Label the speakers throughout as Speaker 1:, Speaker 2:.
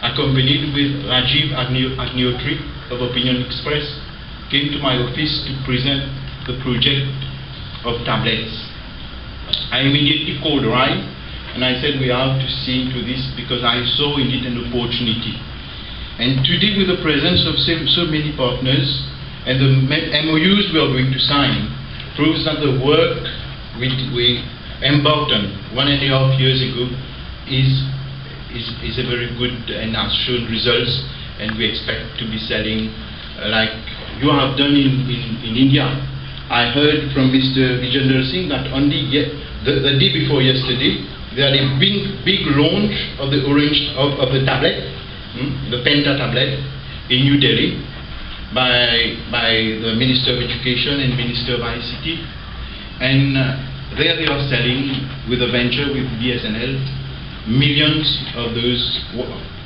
Speaker 1: accompanied with Rajiv Agnihotri of Opinion Express, came to my office to present the project of tablets. I immediately called Rai and I said we have to see into this because I saw in it an opportunity. And today, with the presence of so many partners and the MOUs we are going to sign, proves that the work we embarked on 1.5 years ago is a very good and has shown results, and we expect to be selling like you have done in India. I heard from Mr. Vijender Singh that only the day before yesterday, they had a big launch of the of the tablet, the Penta tablet in New Delhi by the Minister of Education and Minister of ICT, and there they are selling with a venture with BSNL millions of those,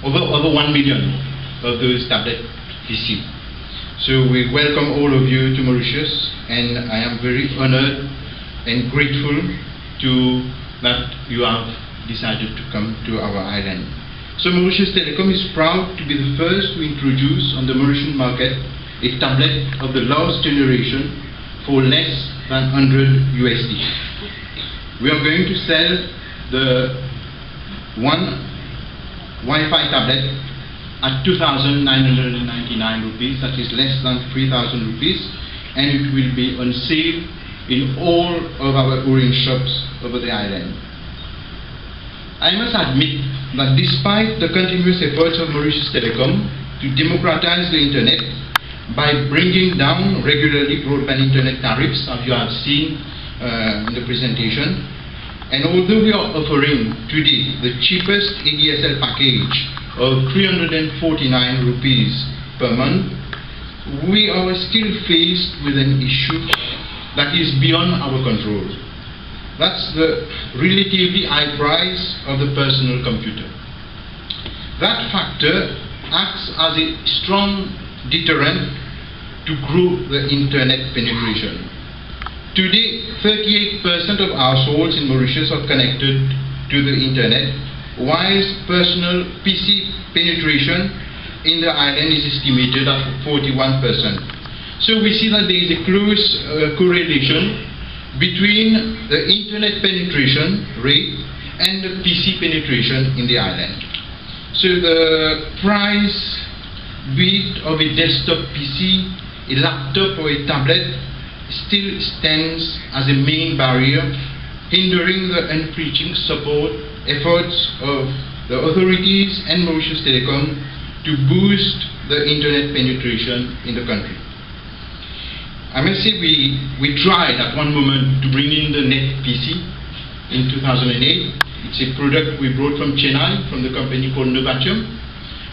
Speaker 1: over 1 million of those tablet PC. So we welcome all of you to Mauritius, and I am very honored and grateful that you have decided to come to our island. So Mauritius Telecom is proud to be the first to introduce on the Mauritian market a tablet of the last generation for less than 100 USD. We are going to sell the one Wi-Fi tablet at 2,999 rupees, that is less than 3,000 rupees, and it will be on sale in all of our Orange shops over the island. I must admit that despite the continuous efforts of Mauritius Telecom to democratize the internet by bringing down regularly broadband internet tariffs, as you have seen in the presentation, and although we are offering today the cheapest ADSL package of 349 rupees per month, we are still faced with an issue that is beyond our control. That's the relatively high price of the personal computer. That factor acts as a strong deterrent to grow the internet penetration. Today, 38% of households in Mauritius are connected to the internet, whilst personal PC penetration in the island is estimated at 41%. So we see that there is a close correlation between the internet penetration rate and the PC penetration in the island. So the price, be it of a desktop PC, a laptop or a tablet, still stands as a main barrier, hindering the unflinching support efforts of the authorities and Mauritius Telecom to boost the internet penetration in the country. I must say we tried at one moment to bring in the Net PC in 2008. It's a product we brought from Chennai, from the company called Novatium.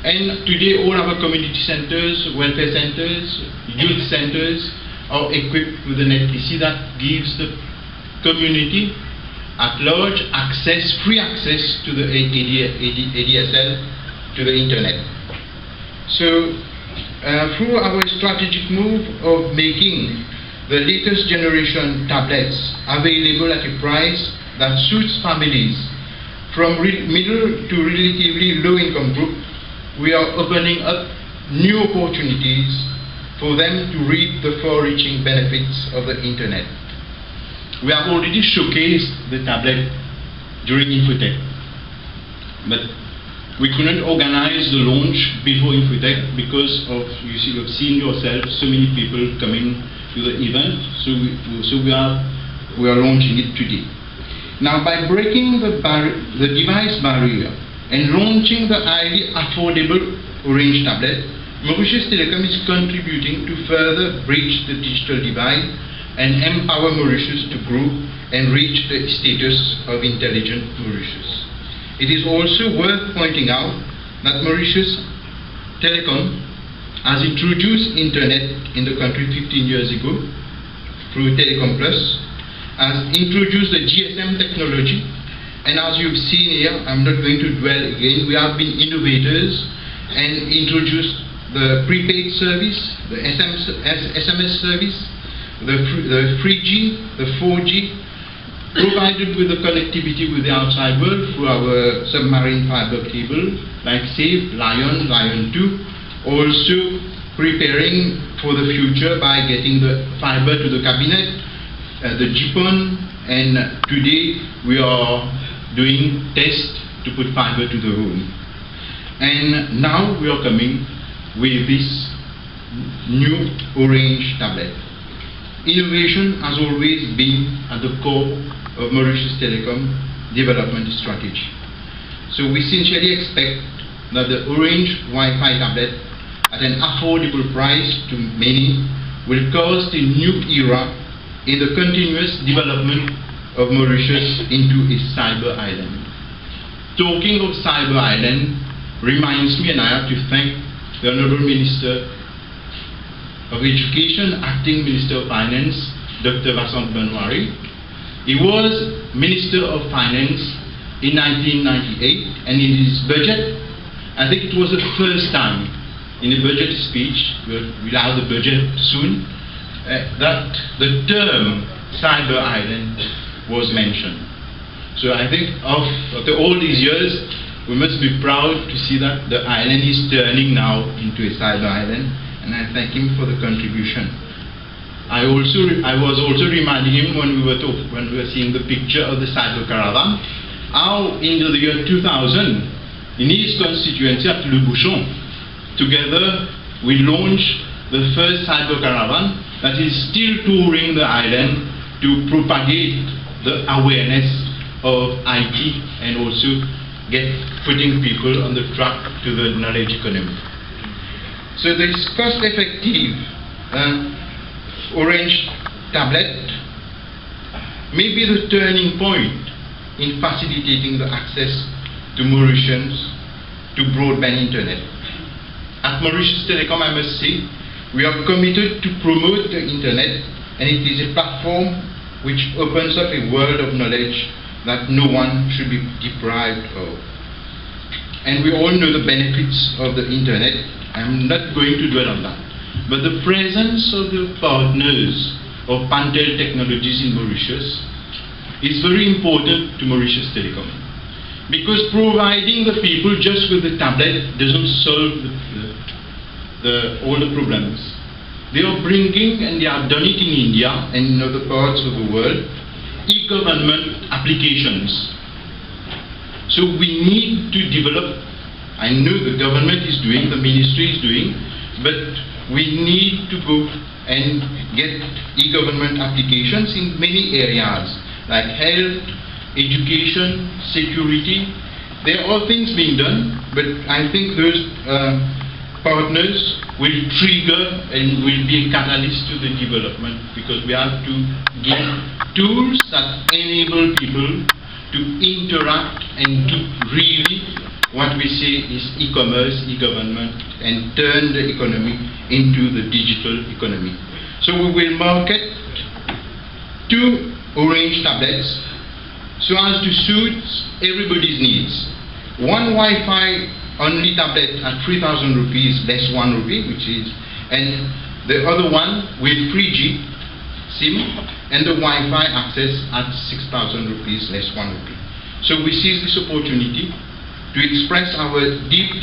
Speaker 1: And today all our community centers, welfare centers, youth centers are equipped with the Net PC that gives the community at large free access to the ADSL, to the internet. So through our strategic move of making the latest generation tablets available at a price that suits families from middle to relatively low income group, we are opening up new opportunities for them to reap the far-reaching benefits of the internet. We have already showcased the tablet during Infotech, but we couldn't organize the launch before Infotech because of, you've seen yourself, so many people coming to the event, so we are launching it today. Now, by breaking the device barrier and launching the highly affordable Orange tablet, Mauritius Telecom is contributing to further bridge the digital divide and empower Mauritius to grow and reach the status of intelligent Mauritius. It is also worth pointing out that Mauritius Telecom has introduced internet in the country 15 years ago through Telecom Plus, has introduced the GSM technology, and as you've seen here, I'm not going to dwell again, we have been innovators and introduced the prepaid service, the SMS service, the 3G, the 4G, provided with the connectivity with the outside world through our submarine fiber cable, like SAFE, Lion, Lion 2, also preparing for the future by getting the fiber to the cabinet, the GPON, and today we are doing tests to put fiber to the home. And now we are coming with this new Orange tablet. Innovation has always been at the core of Mauritius Telecom development strategy. So we sincerely expect that the Orange Wi-Fi tablet at an affordable price to many will cause a new era in the continuous development of Mauritius into a cyber island. Talking of cyber island reminds me, and I have to thank the Honorable Minister of Education, Acting Minister of Finance, Dr. Vincent Benoit. He was Minister of Finance in 1998, and in his budget, I think it was the first time in a budget speech, we'll have the budget soon, that the term cyber island was mentioned. So I think after all these years, we must be proud to see that the island is turning now into a cyber island, and I thank him for the contribution. I was also reminding him when we were seeing the picture of the cyber caravan, how in the year 2000, in his constituency at Le Bouchon, together we launched the first cyber caravan that is still touring the island to propagate the awareness of IT and also putting people on the track to the knowledge economy. So this cost-effective Orange tablet may be the turning point in facilitating the access to Mauritians to broadband internet. At Mauritius Telecom, I must say, we are committed to promote the internet, and it is a platform which opens up a world of knowledge that no one should be deprived of. And we all know the benefits of the internet. I'm not going to dwell on that. But the presence of the partners of Pantel Technologies in Mauritius is very important to Mauritius Telecom. Because providing the people just with the tablet doesn't solve all the problems. They are bringing, and they have done it in India and in other parts of the world, e-government applications. So we need to develop, I know the government is doing, the ministry is doing, but we need to go and get e-government applications in many areas, like health, education, security. There are things being done, but I think those partners will trigger and will be a catalyst to the development, because we have to give tools that enable people to interact and do really what we say is e-commerce, e-government, and turn the economy into the digital economy. So we will market 2 Orange tablets so as to suit everybody's needs. One Wi-Fi only tablet at 3,000 rupees less 1 rupee, and the other one with 3G SIM and the Wi-Fi access at 6,000 rupees less 1 rupee. So we seize this opportunity to express our deep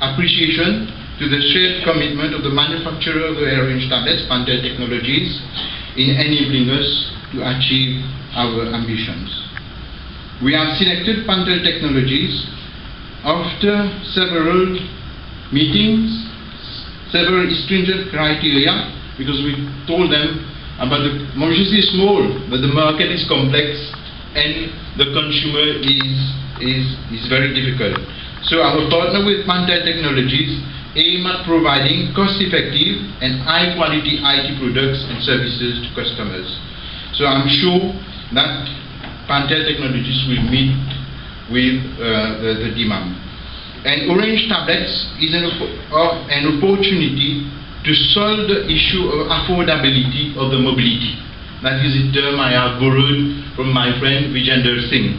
Speaker 1: appreciation to the shared commitment of the manufacturer of the Orange tablets, Pantel Technologies, in enabling us to achieve our ambitions. We have selected Pantel Technologies after several meetings, several stringent criteria, because we told them about Mauritius is small, but the market is complex and the consumer is very difficult. So our partner with Pantel Technologies aim at providing cost-effective and high-quality IT products and services to customers. So I'm sure that Pantel Technologies will meet with the demand. And Orange tablets is an opportunity to solve the issue of affordability of the mobility. That is a term I have borrowed from my friend Vijender Singh.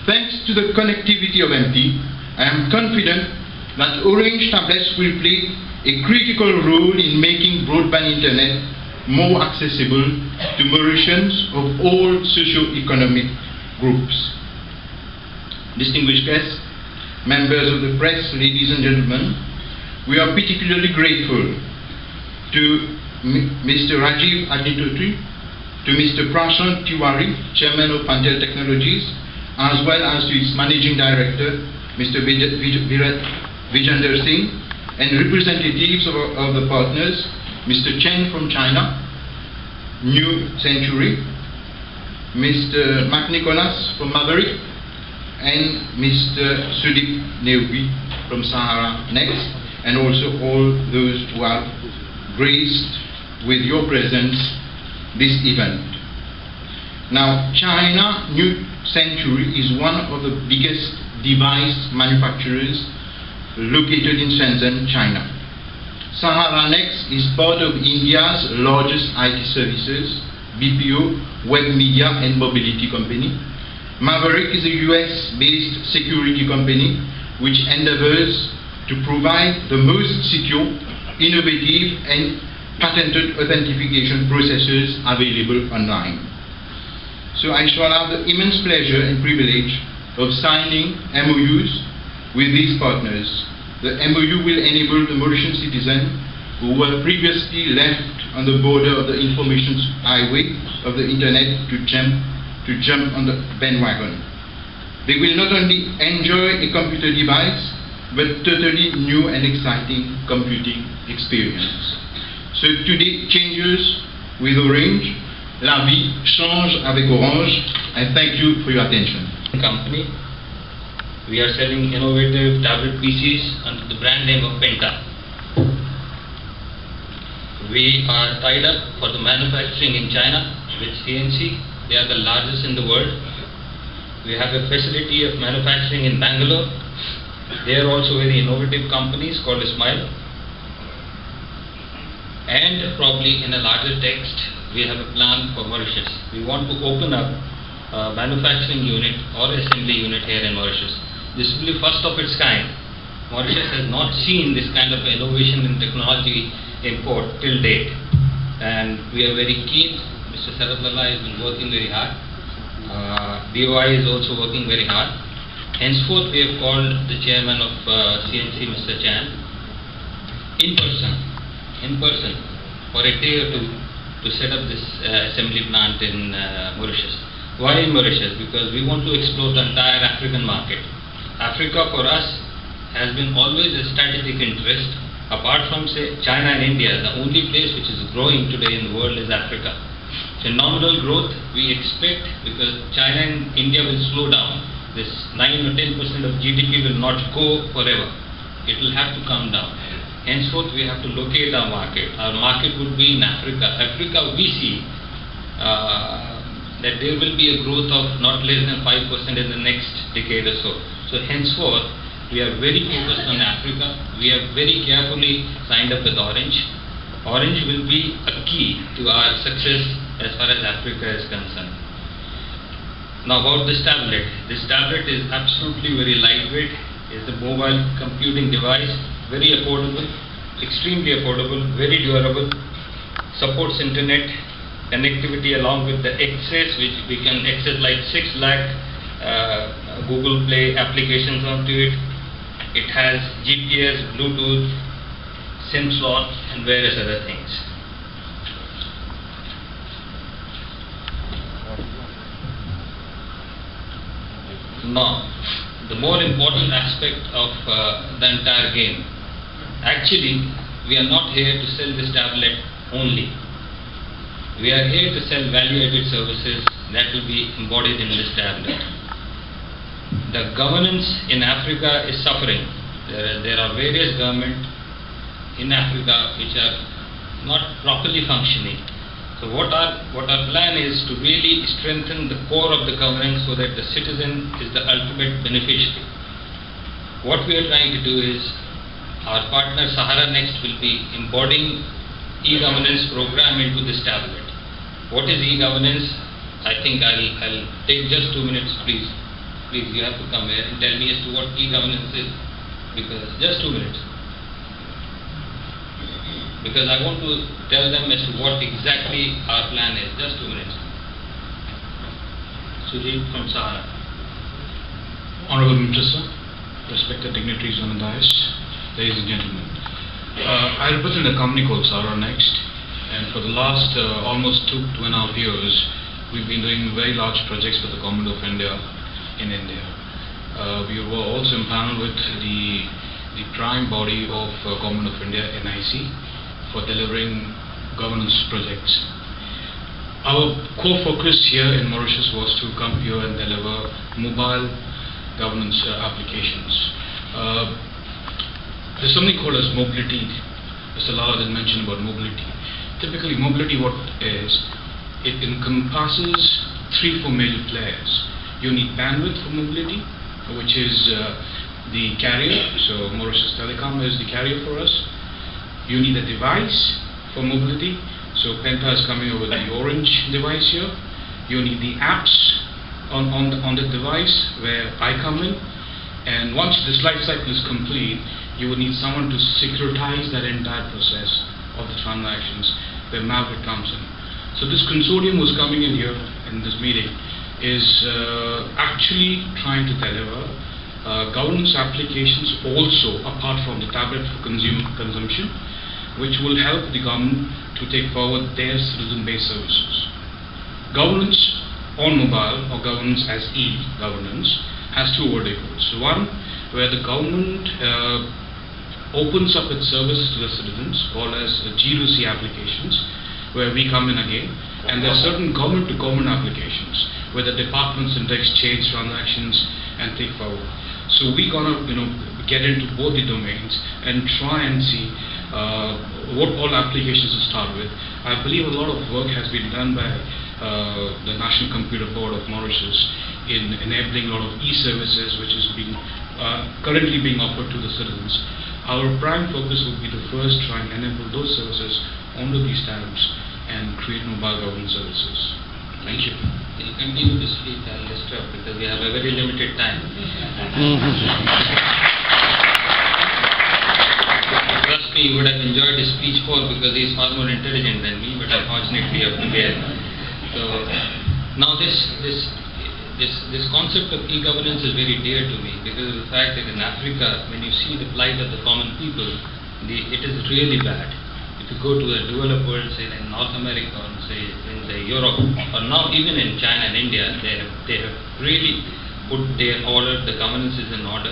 Speaker 1: Thanks to the connectivity of MT, I am confident that Orange tablets will play a critical role in making broadband internet more accessible to Mauritians of all socio-economic groups. Distinguished guests, members of the press, ladies and gentlemen, we are particularly grateful to Mr. Rajiv Agnitotri, to Mr. Prashant Tiwari, Chairman of Pantel Technologies, as well as to its Managing Director, Mr. Vijender Singh, and representatives of the partners, Mr. Chen from China, New Century, Mr. Mac Nicholas from Maverick, and Mr. Sudip Neubi from Sahara Next, and also all those who have graced with your presence this event. Now, China New Century is one of the biggest device manufacturers located in Shenzhen, China. Sahara Next is part of India's largest IT services, BPO, web media and mobility company. Maverick is a US-based security company which endeavors to provide the most secure, innovative and patented authentication processes available online. So I shall have the immense pleasure and privilege of signing MOUs with these partners. The MOU will enable the Mauritian citizens who were previously left on the border of the information highway of the internet to jump on the bandwagon. They will not only enjoy a computer device, but totally new and exciting computing experience. So today changes with Orange. La vie change avec Orange. And thank you for your attention.
Speaker 2: Company. We are selling innovative tablet PCs under the brand name of Penta. We are tied up for the manufacturing in China with CNC. They are the largest in the world. We have a facility of manufacturing in Bangalore. They are also very innovative companies called Smile. And probably in a larger text, we have a plan for Mauritius. We want to open up a manufacturing unit or assembly unit here in Mauritius. This will be first of its kind. Mauritius has not seen this kind of innovation in technology import till date. And we are very keen. Mr. Saradlala has been working very hard. BOI is also working very hard. Henceforth, we have called the chairman of CNC, Mr. Chan, in person, for a day or two to set up this assembly plant in Mauritius. Why in Mauritius? Because we want to explore the entire African market. Africa for us has been always a strategic interest. Apart from, say, China and India, the only place which is growing today in the world is Africa. Phenomenal growth we expect, because China and India will slow down. This 9 or 10% of GDP will not go forever. It will have to come down. Henceforth, we have to locate our market. Our market would be in Africa. Africa, we see that there will be a growth of not less than 5% in the next decade or so. So henceforth, we are very focused on Africa. We have very carefully signed up with Orange. Orange will be a key to our success as far as Africa is concerned. Now about this tablet. This tablet is absolutely very lightweight. It's a mobile computing device, very affordable, extremely affordable, very durable, supports internet connectivity along with the access, which we can access like 6 lakh Google Play applications onto it. It has GPS, Bluetooth, SIM slot and various other things. Now, the more important aspect of the entire game. Actually, we are not here to sell this tablet only. We are here to sell value-added services that will be embodied in this tablet. The governance in Africa is suffering. There are various governments in Africa which are not properly functioning. So what our plan is to really strengthen the core of the governance so that the citizen is the ultimate beneficiary. What we are trying to do is, our partner Sahara Next will be embodying e-governance program into this tablet. What is e-governance? I think I'll take just 2 minutes, please. Please, you have to come here and tell me as to what e-governance is, because just 2 minutes. because I want to tell them as to what exactly our plan is. Just 2 minutes. Sujit from Sahara.
Speaker 3: Honorable Minister, respected dignitaries on the dais, ladies and gentlemen. I represent a company called Sahara Next, and for the last almost 2.5 years, we've been doing very large projects with the Government of India in India. We were also empaneled with the prime body of Government of India, NIC, for delivering governance projects. Our core focus here in Mauritius was to come here and deliver mobile governance applications. There's something called as mobility. Mr. Lala did mention about mobility. Typically, mobility, what is, it encompasses 3-4 major players. You need bandwidth for mobility, which is the carrier. So Mauritius Telecom is the carrier for us. You need a device for mobility. So Penta is coming over the orange device here. You need the apps on the device where I come in. And once this life cycle is complete, you would need someone to securitize that entire process of the transactions where Maverick comes in. So this consortium was coming in here in this meeting is actually trying to deliver governance applications also apart from the tablet for consumption, which will help the government to take forward their citizen-based services. Governance on mobile, or governance as e-governance, has 2 verticals. One, where the government opens up its services to the citizens, called as G2C applications, where we come in again. And there are certain government-to-government applications, where the departments exchange transactions and take forward. So we're gonna, get into both the domains and try and see what all applications to start with. I believe a lot of work has been done by the National Computer Board of Mauritius in enabling a lot of e-services, which is currently being offered to the citizens. Our prime focus will be to first try and enable those services onto these tabs and create mobile governance services. Thank you.
Speaker 2: Can you continue to speak? I'll disturb because we have a very limited time. Trust me, you would have enjoyed his speech more because he is far more intelligent than me, but unfortunately you have to bear. So now this concept of e-governance is very dear to me because of the fact that in Africa, when you see the plight of the common people, it is really bad. If you go to the developed world, say in North America, or say in Europe, or now even in China and India, they have really put their order, the governance is in order.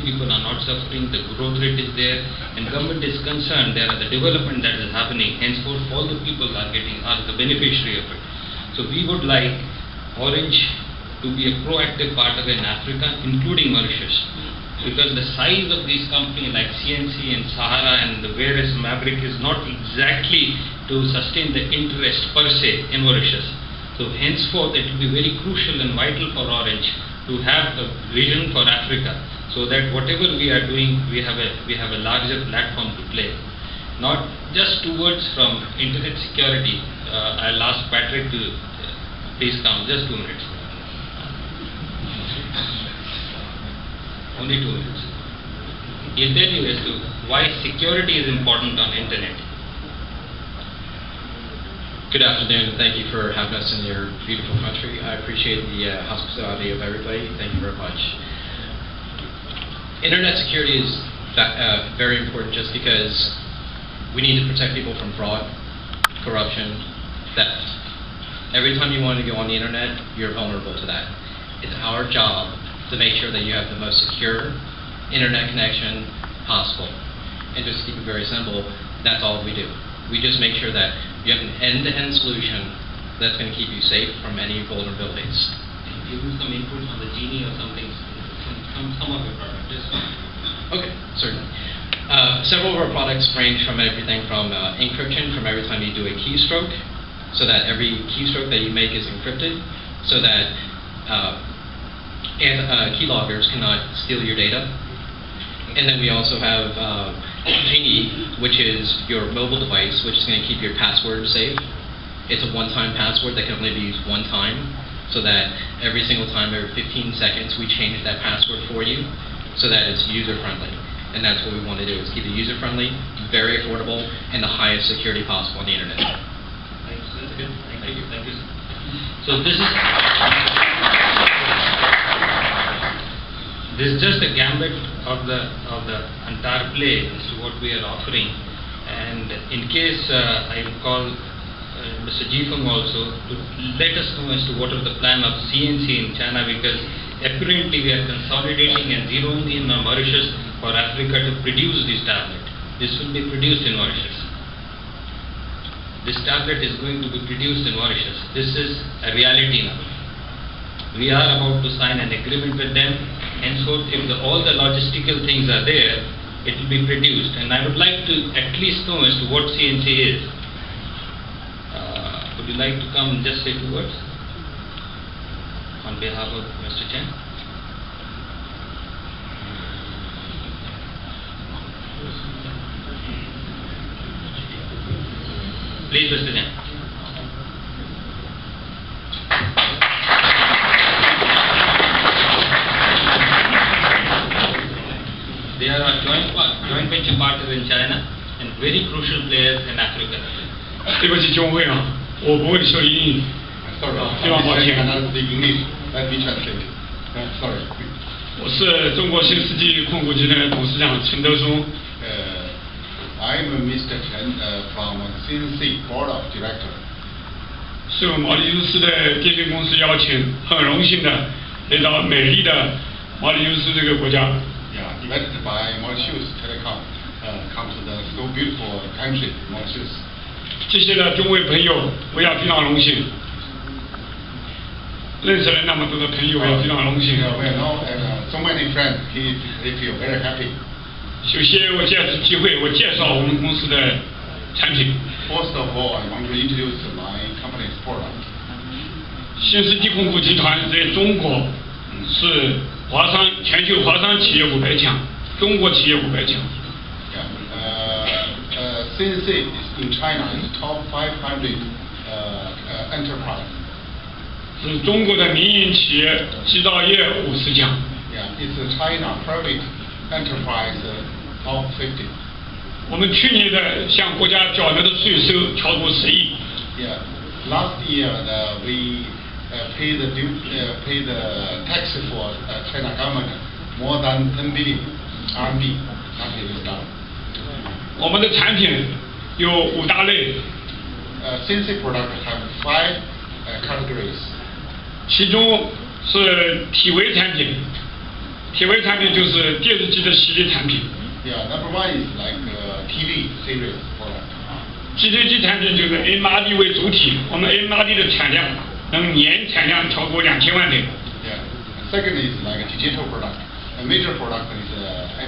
Speaker 2: People are not suffering, the growth rate is there, and government is concerned, there are the development that is happening, henceforth all the people are the beneficiary of it. So we would like Orange to be a proactive partner in Africa, including Mauritius. Because the size of these companies like CNC and Sahara and the various Maverick is not exactly to sustain the interest per se in Mauritius. So henceforth it will be very crucial and vital for Orange to have a vision for Africa, so that whatever we are doing, we have a larger platform to play. Not just 2 words from internet security. I'll ask Patrick to please come, just 2 minutes. Only 2 minutes. He'll tell you as to why security is important on internet.
Speaker 4: Good afternoon. Thank you for having us in your beautiful country. I appreciate the hospitality of everybody. Thank you very much. Internet security is very important just because we need to protect people from fraud, corruption, theft. Every time you want to go on the internet, you're vulnerable to that. It's our job to make sure that you have the most secure internet connection possible. And just to keep it very simple, that's all we do. We just make sure that you have an end-to-end solution that's going to keep you safe from any vulnerabilities.
Speaker 2: Give me some input on the Genie or something, some of your products.
Speaker 4: Okay, certainly. Several of our products range from everything from encryption, from every time you do a keystroke, so that every keystroke that you make is encrypted, so that keyloggers cannot steal your data. And then we also have Genie, which is your mobile device, which is going to keep your password safe. It's a one-time password that can only be used one time, so that every single time, every 15 seconds, we change that password for you, so that it's user-friendly. and that's what we want to do, is keep it user-friendly, very affordable, and the highest security possible on the internet.
Speaker 2: Thanks, that's good. Thank you. Thank you. So this is just a gambit of the entire play as to what we are offering, and in case I will call Mr. Jifeng also to let us know as to what are the plan of CNC in China, because apparently we are consolidating and zeroing in on Mauritius for Africa to produce this tablet. This will be produced in Mauritius. This tablet is going to be produced in Mauritius. This is a reality now. We are about to sign an agreement with them. Henceforth, if all the logistical things are there, it will be produced. And I would like to at least know as to what CNC is. Would you like to come and just say 2 words on behalf of Mr. Chen? Please, Mr. Chen. They are a joint venture partner in China and very crucial players in Africa.
Speaker 5: 对不起，钟会啊，我不会说英语。
Speaker 6: Sorry,
Speaker 5: 非常抱歉。
Speaker 6: cannot speak English. Let me translate. Sorry.
Speaker 5: 我是中国新世纪控股集团的董事长陈德松。
Speaker 6: I'm Mr. Chen from CNC Board of Directors.
Speaker 5: 受毛里求斯的电信公司邀请，很荣幸的来到美丽的毛里求斯这个国家。
Speaker 6: Yeah, invited by Mauritius Telecom, come to the so beautiful country, Mauritius.
Speaker 5: 这些的中卫朋友，我也非常荣幸。认识了那么多的朋友，我也非常荣幸。
Speaker 6: Yeah, we know so many friends. They feel very happy.
Speaker 5: 首先，我借此机会，我介绍我们公司的产品。
Speaker 6: First of all, I want to introduce my company's product.
Speaker 5: 新世纪控股集团在中国是全球华商企业500强，中国企业500强。
Speaker 6: CNC is in China is top 500 enterprise.
Speaker 5: 是中国的民营企业制造业50强。
Speaker 6: Yeah, it's a China private enterprise top 50.
Speaker 5: 我们去年的向国家缴纳的税收超过10亿。
Speaker 6: Yeah, last year we paid the tax for China government more than 10 billion RMB. Nothing is done.
Speaker 5: 我们的产品有5大类。
Speaker 6: CNC product have 5 categories.
Speaker 5: 其中是体微产品，体微产品就是电视机的系列产品。
Speaker 6: Yeah, number 1 is like TV series product.
Speaker 5: 机对机产品就是 MRD 为主体，我们 MRD 的产量年产量超过2000万台。
Speaker 6: Yeah. Second is like a digital product. A major product is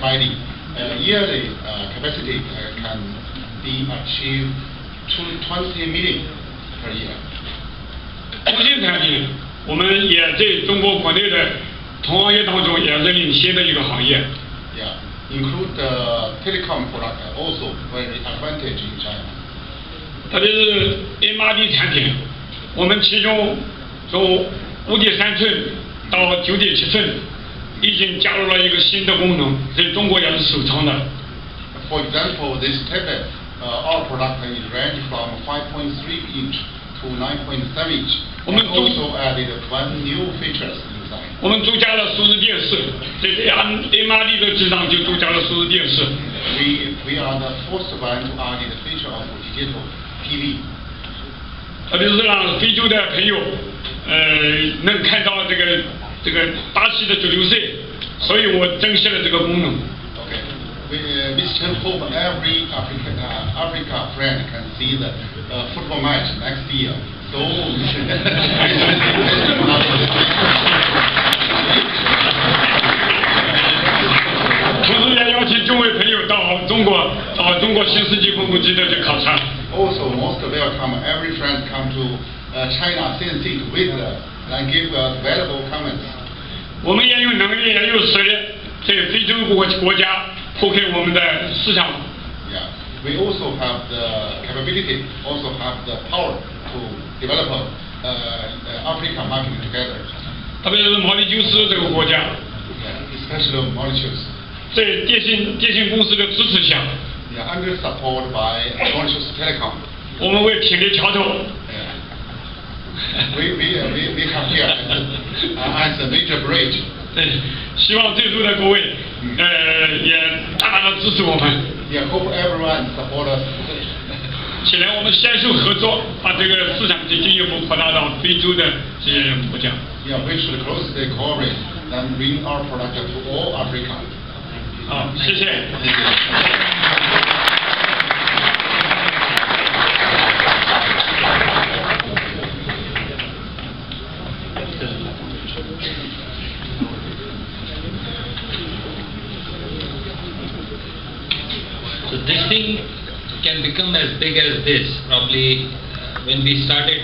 Speaker 6: MID. Yearly capacity can be achieved 20 million per year.
Speaker 5: 通信产品，我们也在中国国内的同行业当中也是领先的一个行业。
Speaker 6: Yeah, include the telecom product also very advantage in China.
Speaker 5: 特别是 MRD 产品，我们其中从5.3寸到9.7寸。已经加入了一个新的功能，在中国也是首创的。
Speaker 6: For example, this tablet, our product is range from 5.3 inch to 9.7 inch. And also added 1 new features inside.
Speaker 5: 我们增加了数字电视，在 MRD 的之上就增加了数字电视。
Speaker 6: We are the first one to add the feature of digital TV.
Speaker 5: 特别是让非洲的朋友，能看到这个巴西的足球赛，所以我增设了这个功能。
Speaker 6: Okay, Mr. Hope every Africa friend can see the football match next year. So. 同时也邀请中卫朋友到中国新世纪控股集团去考察。Also, most welcome every friend come to China CNC to visit and give valuable comments.
Speaker 5: 我们也有能力，也有实力，在非洲国家铺开我们的市场。
Speaker 6: Yeah, we also have the capability, also have the power to develop Africa market together.
Speaker 5: 特别是毛里求斯这个国家。
Speaker 6: Yeah, especially Mauritius.
Speaker 5: 在电信公司的支持下，
Speaker 6: Yeah, under support by Mauritius Telecom.
Speaker 5: 我们会挺立桥头。
Speaker 6: We come here as a major bridge.
Speaker 5: 希望最初的各位，也大大的支持我们。
Speaker 6: Yeah, hope everyone support us.
Speaker 5: 起来，我们携手合作，把这个市场进一步扩大到非洲的这些国家。
Speaker 6: Yeah, we should closely cooperate and bring our product to all Africa.
Speaker 5: 好，谢谢。
Speaker 2: So this thing can become as big as this. Probably when we started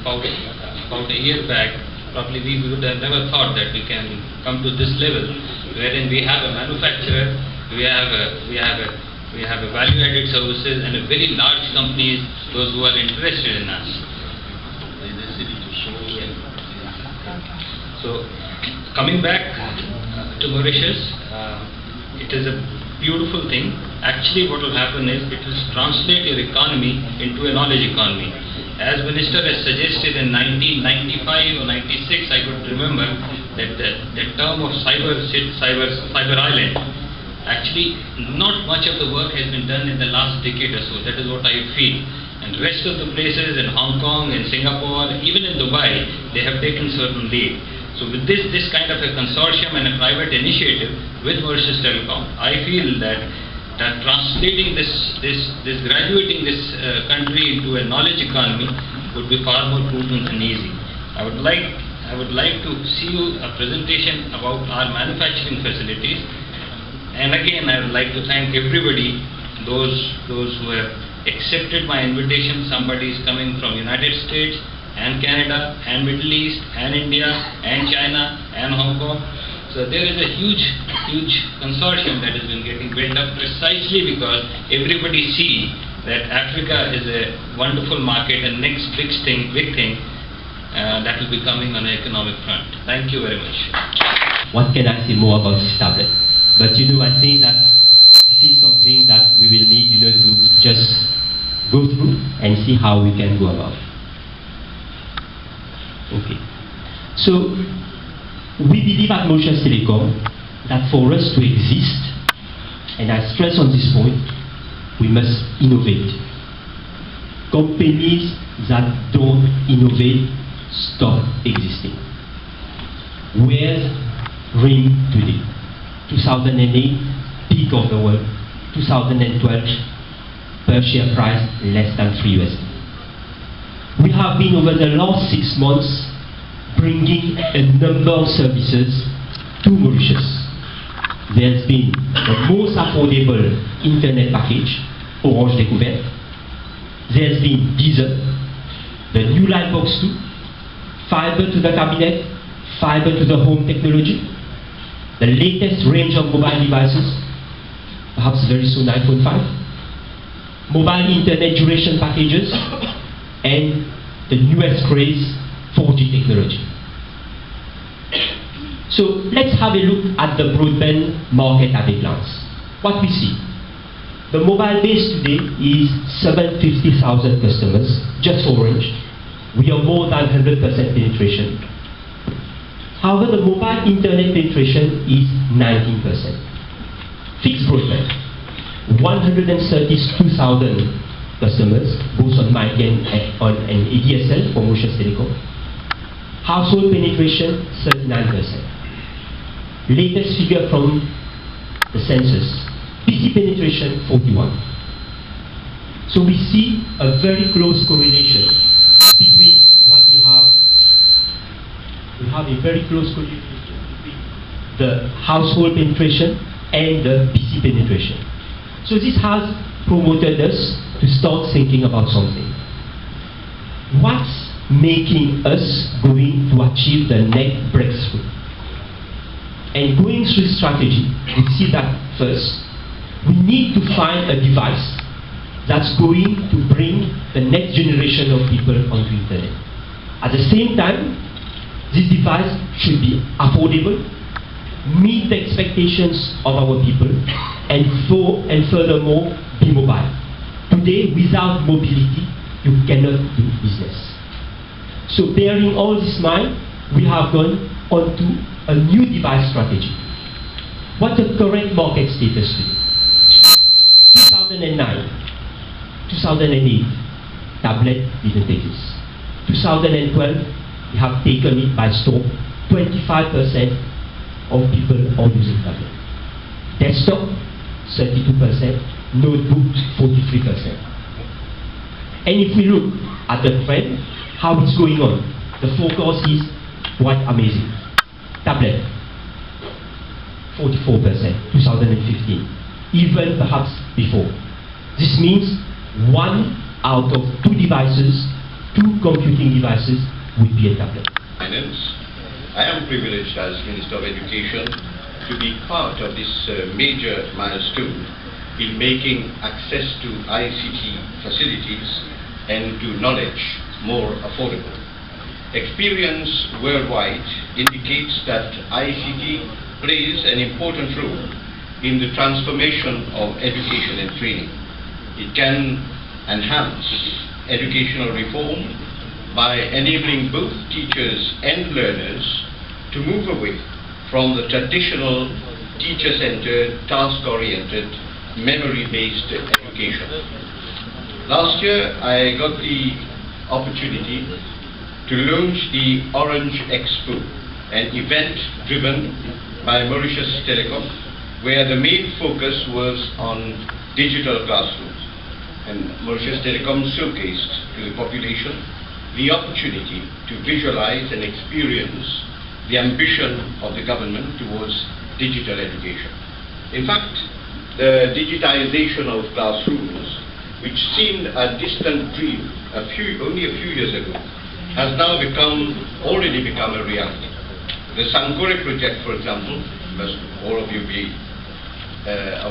Speaker 2: about a year back, probably we would have never thought that we can come to this level, wherein we have a manufacturer, we have a value-added services, and a very large companies, those who are interested in us. So coming back to Mauritius, it is a beautiful thing. Actually, what will happen is it will translate your economy into a knowledge economy. As Minister has suggested in 1995 or 96, I could remember that the term of cyber island. Actually, not much of the work has been done in the last decade or so. That is what I feel. And rest of the places in Hong Kong, in Singapore, even in Dubai, they have taken certain lead. So with this kind of a consortium and a private initiative with Mauritius Telecom, I feel that translating graduating this country into a knowledge economy would be far more prudent and easy. I would like to see you a presentation about our manufacturing facilities. And again, I would like to thank everybody, those who have accepted my invitation. Somebody is coming from United States and Canada and Middle East and India and China and Hong Kong. So there is a huge consortium that has been getting built up precisely because everybody see that Africa is a wonderful market and next big thing that will be coming on the economic front. Thank you very much.
Speaker 7: What can I say more about this tablet? But I think that this is something that we will need, to just go through and see how we can go about. Okay. So, we believe at Mauritius Telecom that for us to exist, and I stress on this point, we must innovate. Companies that don't innovate stop existing. Where's RIM today? 2008, peak of the world. 2012, per share price less than $3. We have been over the last 6 months bringing a number of services to Mauritius. There's been the most affordable internet package, Orange Découverte. There's been Deezer, the new Lightbox 2, fiber to the cabinet, fiber to the home technology, the latest range of mobile devices, perhaps very soon iPhone 5, mobile internet duration packages, and the newest craze, 4G technology. So let's have a look at the broadband market at a glance. What we see. The mobile base today is 750,000 customers, just Orange. We are more than 100% penetration. However, the mobile internet penetration is 19%. Fixed broadband, 132,000 customers, both on MiFi and ADSL for Mauritius Telecom. Household penetration, 39%. Latest figure from the census, PC penetration, 41. So we see a very close correlation between what we have. We have a very close correlation between the household penetration and the PC penetration. So this has promoted us to start thinking about something. What's making us going to achieve the next breakthrough? And going through strategy, we see that first, we need to find a device that's going to bring the next generation of people onto internet. At the same time, this device should be affordable, meet the expectations of our people, and furthermore be mobile. Today, without mobility, you cannot do business. So bearing all this in mind, we have gone on to a new device strategy. What's the current market status today? 2009, 2008, tablet didn't exist. 2012, we have taken it by storm. 25% of people are using tablet. Desktop, 32%. Notebook, 43%. And if we look at the trend, how it's going on, the forecast is quite amazing. Tablet, 44%, 2015, even perhaps before. This means 1 out of 2 devices, 2 computing devices would be a tablet.
Speaker 8: Finance. I am privileged as Minister of Education to be part of this major milestone in making access to ICT facilities and to knowledge more affordable. Experience worldwide indicates that ICT plays an important role in the transformation of education and training. It can enhance educational reform by enabling both teachers and learners to move away from the traditional teacher-centered, task-oriented, memory-based education. Last year, I got the opportunity to launch the Orange Expo, an event driven by Mauritius Telecom, where the main focus was on digital classrooms. And Mauritius Telecom showcased to the population the opportunity to visualize and experience the ambition of the government towards digital education. In fact, the digitization of classrooms, which seemed a distant dream only a few years ago, has now already become a reality. The Sankore project, for example, must all of you be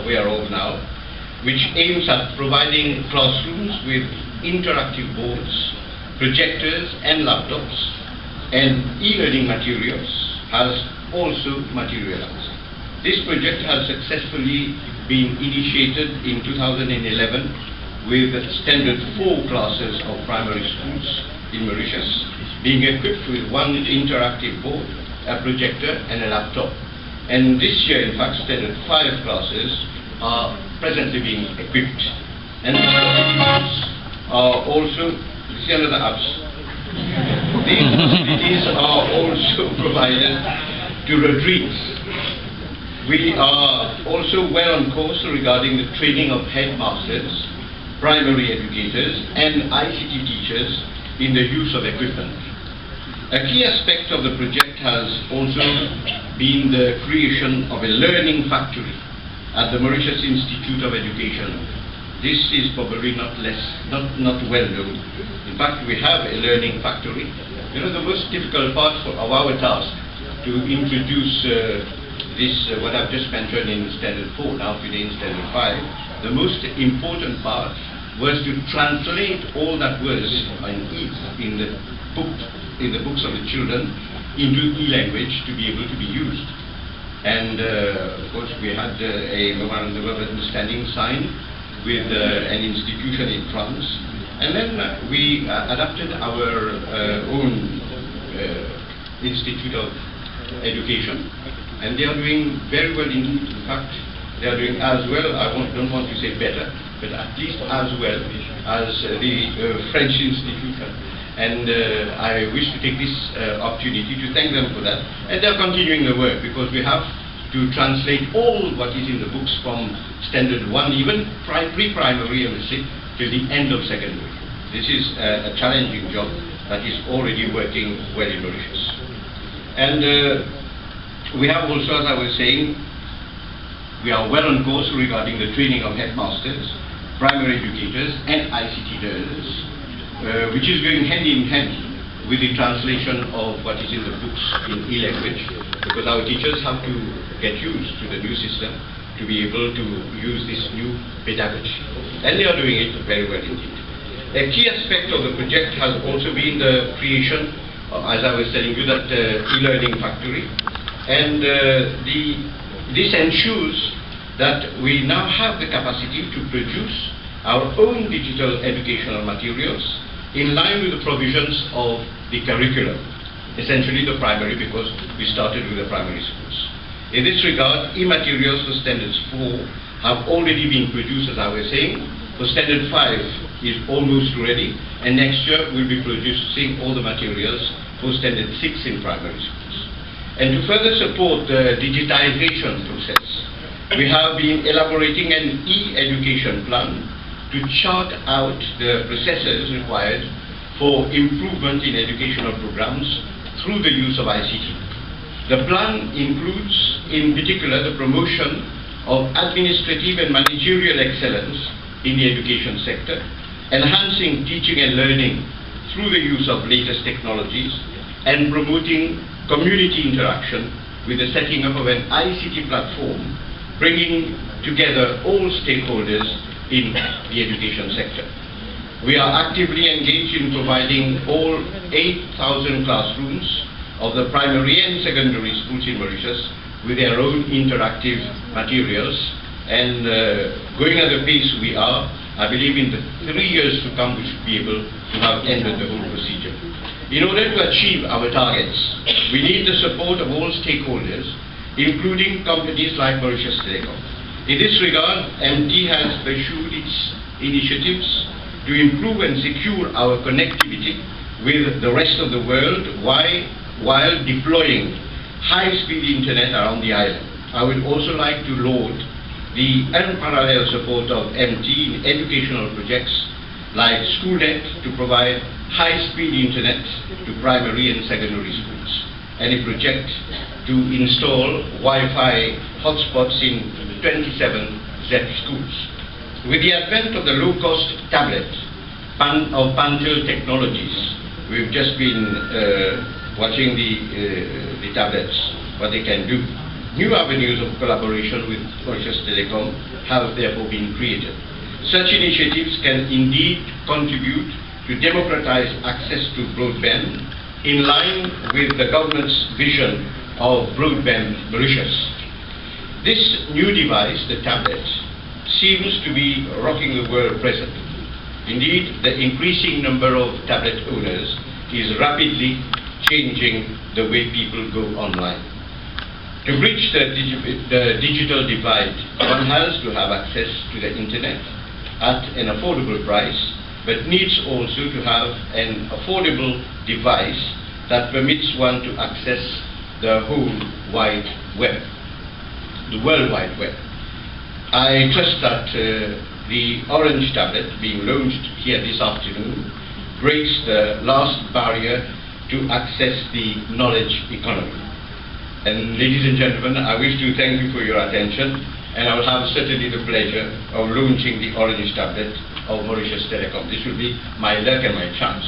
Speaker 8: aware of now, which aims at providing classrooms with interactive boards, projectors and laptops, and e-learning materials, has also materialized. This project has successfully been initiated in 2011 with standard 4 classes of primary schools in Mauritius being equipped with 1 interactive board, a projector and a laptop. And this year, in fact, standard 5 classes are presently being equipped. And these are also, see another apps. These facilities are also provided to retreats. We are also well on course regarding the training of headmasters, primary educators and ICT teachers in the use of equipment. A key aspect of the project has also been the creation of a learning factory at the Mauritius Institute of Education. This is probably not well known. In fact, we have a learning factory. You know, the most difficult part of our task to introduce what I've just mentioned in Standard 4, now today in Standard 5, the most important part was to translate all that was in the books of the children into e-language to be able to be used. And of course, we had a memorandum of understanding signed with an institution in France, and then we adapted our own Institute of Education, and they are doing very well indeed. In fact, they are doing as well, don't want to say better, but at least as well as the French institution. And I wish to take this opportunity to thank them for that. And they are continuing the work, because we have to translate all what is in the books from Standard 1, even pre-primary, I would say, till the end of secondary. This is a challenging job that is already working well in Mauritius. And we have also, as I was saying, we are well on course regarding the training of headmasters, primary educators and ICT learners, which is going hand in hand with the translation of what is in the books in e-language, because our teachers have to get used to the new system to be able to use this new pedagogy. And they are doing it very well indeed. A key aspect of the project has also been the creation, as I was telling you, that e-learning factory. And this ensures that we now have the capacity to produce our own digital educational materials in line with the provisions of the curriculum, essentially the primary, because we started with the primary schools. In this regard, e-materials for Standards 4 have already been produced, as I was saying. For Standard 5 is almost ready, and next year we'll be producing all the materials for Standard 6 in primary schools. And to further support the digitization process, we have been elaborating an e-education plan to chart out the processes required for improvement in educational programs through the use of ICT. The plan includes, in particular, the promotion of administrative and managerial excellence in the education sector, enhancing teaching and learning through the use of latest technologies, and promoting community interaction with the setting up of an ICT platform, bringing together all stakeholders in the education sector. We are actively engaged in providing all 8,000 classrooms of the primary and secondary schools in Mauritius with their own interactive materials, and going at the pace we are, I believe in the 3 years to come we should be able to have ended the whole procedure. In order to achieve our targets, we need the support of all stakeholders, including companies like Mauritius Telecom. In this regard, MT has pursued its initiatives to improve and secure our connectivity with the rest of the world while deploying high-speed internet around the island. I would also like to laud the unparalleled support of MT in educational projects like SchoolNet to provide high-speed internet to primary and secondary schools, and a project to install Wi-Fi hotspots in 27 ZEP schools. With the advent of the low-cost tablet of Pantel Technologies, we've just been watching the tablets, what they can do. New avenues of collaboration with Mauritius Telecom have therefore been created. Such initiatives can indeed contribute to democratize access to broadband in line with the government's vision of broadband Mauritius. This new device, the tablet, seems to be rocking the world presently. Indeed, the increasing number of tablet owners is rapidly changing the way people go online. To bridge the digital divide, one has to have access to the internet at an affordable price, but needs also to have an affordable device that permits one to access the whole wide web, the World Wide Web. I trust that the Orange tablet being launched here this afternoon breaks the last barrier to access the knowledge economy. And ladies and gentlemen, I wish to thank you for your attention, and I will have certainly the pleasure of launching the Orange tablet of Mauritius Telecom. This will be my luck and my chance.